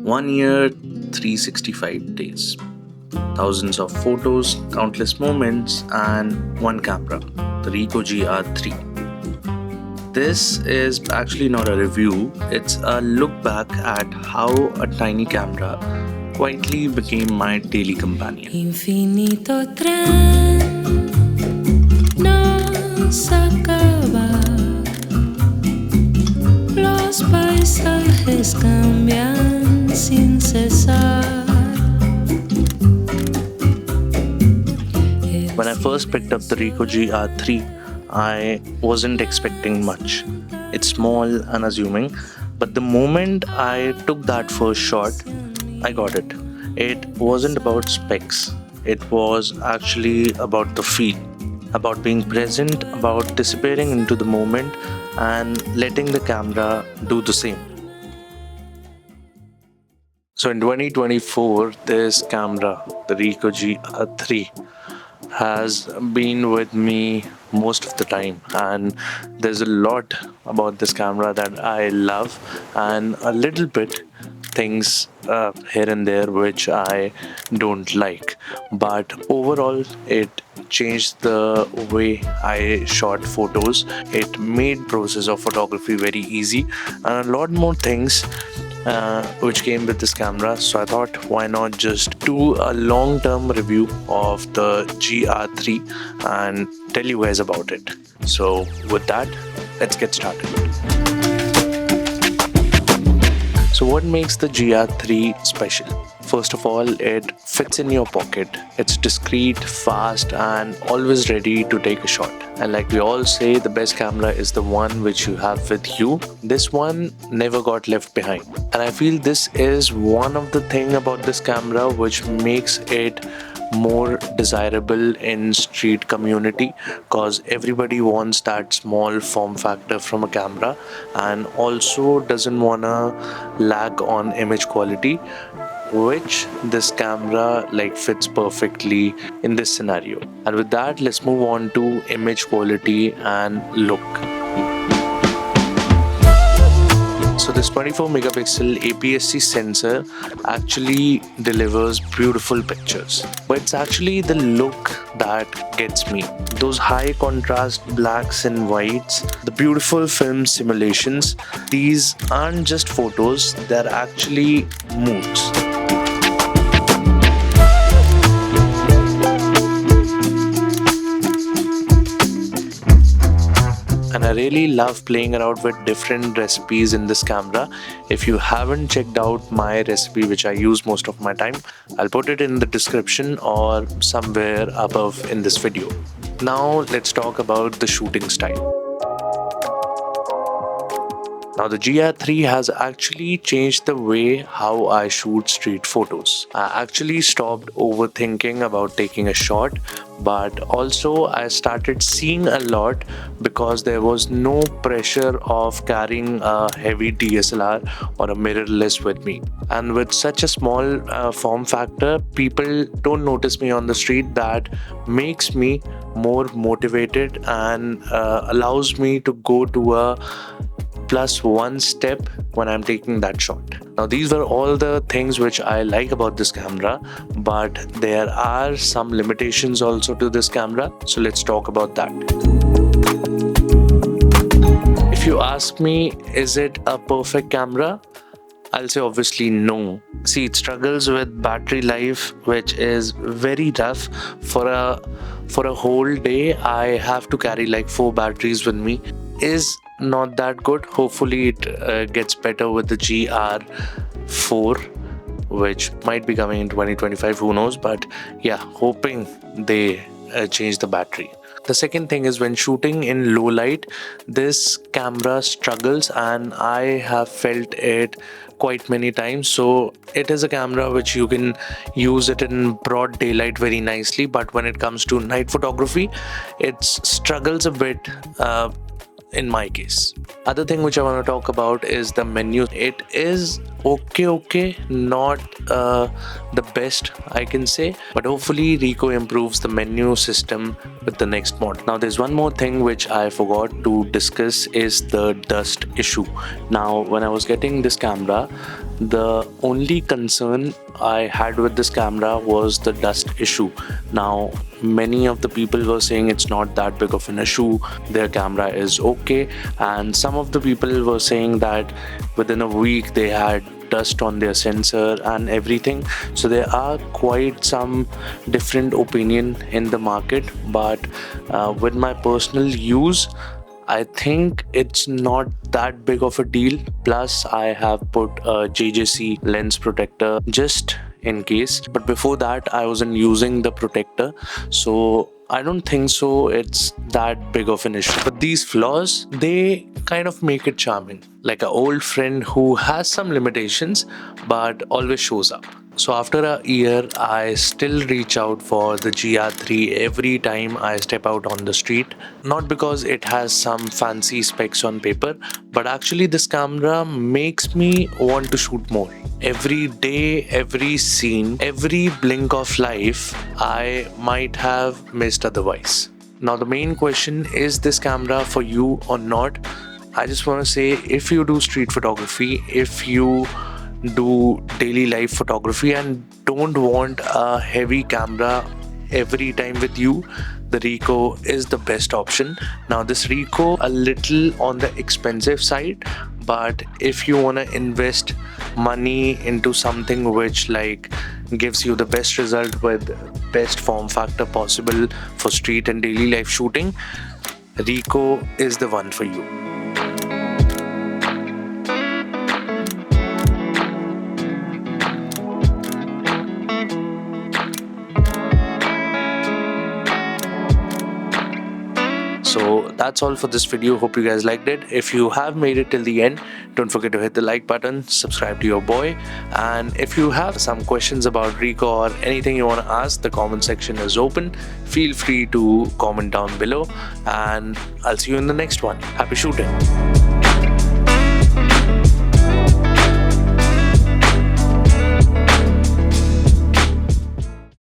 1 year, 365 days. Thousands of photos, countless moments, and one camera, the Ricoh GR3. This is actually not a review, it's a look back at how a tiny camera quietly became my daily companion. Infinito tren nos acaba, los paisajes cambian sin cesar. When I first picked up the Ricoh GR3, I wasn't expecting much. It's small, unassuming, but the moment I took that first shot, I got it. It wasn't about specs, it was actually about the feel, about being present, about disappearing into the moment and letting the camera do the same. So in 2024, this camera, the Ricoh GR3, has been with me most of the time, and there's a lot about this camera that I love, and a little bit things here and there which I don't like, but overall it changed the way I shot photos. It made process of photography very easy, and a lot more things which came with this camera. So I thought, why not just do a long-term review of the GR3 and tell you guys about it. So with that, let's get started. So what makes the GR3 special? First of all, it fits in your pocket. It's discreet, fast, and always ready to take a shot. And like we all say, the best camera is the one which you have with you. This one never got left behind. And I feel this is one of the things about this camera which makes it more desirable in street community, because everybody wants that small form factor from a camera and also doesn't wanna lag on image quality, which this camera fits perfectly in this scenario. And with that, let's move on to image quality and look. So this 24 megapixel APS-C sensor actually delivers beautiful pictures, but it's actually the look that gets me. Those high contrast blacks and whites, the beautiful film simulations, these aren't just photos, they're actually moods. And I really love playing around with different recipes in this camera. If you haven't checked out my recipe, which I use most of my time, I'll put it in the description or somewhere above in this video. Now let's talk about the shooting style. Now the GR3 has actually changed the way how I shoot street photos. I actually stopped overthinking about taking a shot, but also I started seeing a lot because there was no pressure of carrying a heavy DSLR or a mirrorless with me. And with such a small form factor, people don't notice me on the street. That makes me more motivated and allows me to go to a plus one step when I'm taking that shot. Now these were all the things which I like about this camera, but there are some limitations also to this camera, so let's talk about that. If you ask me, is it a perfect camera? I'll say obviously no. See, it struggles with battery life, which is very rough. For a whole day I have to carry 4 batteries with me. Is not that good. Hopefully it gets better with the GR4, which might be coming in 2025, who knows, but yeah, hoping they change the battery. The second thing is, when shooting in low light, this camera struggles, and I have felt it quite many times. So it is a camera which you can use it in broad daylight very nicely, but when it comes to night photography, it struggles a bit in my case. Other thing which I want to talk about is the menu. It is okay, not the best I can say, but hopefully Ricoh improves the menu system with the next model. Now there's one more thing which I forgot to discuss is the dust issue. Now when I was getting this camera, the only concern I had with this camera was the dust issue. Now many of the people were saying it's not that big of an issue, their camera is okay, and some of the people were saying that within a week they had dust on their sensor and everything. So there are quite some different opinion in the market, but with my personal use, I think it's not that big of a deal. Plus I have put a JJC lens protector just in case, but before that I wasn't using the protector, so I don't think so it's that big of an issue. But these flaws, they kind of make it charming, like an old friend who has some limitations but always shows up. So after a year, I still reach out for the GR3 every time I step out on the street. Not because it has some fancy specs on paper, but actually this camera makes me want to shoot more. Every day, every scene, every blink of life, I might have missed otherwise. Now the main question is this camera for you or not? I just want to say, if you do street photography, if you do daily life photography and don't want a heavy camera every time with you, the Ricoh is the best option. Now this Ricoh a little on the expensive side, but if you want to invest money into something which like gives you the best result with best form factor possible for street and daily life shooting, Ricoh is the one for you. So that's all for this video. Hope you guys liked it. If you have made it till the end, don't forget to hit the like button, subscribe to your boy, and if you have some questions about Ricoh or anything you want to ask, the comment section is open. Feel free to comment down below, and I'll see you in the next one. Happy shooting.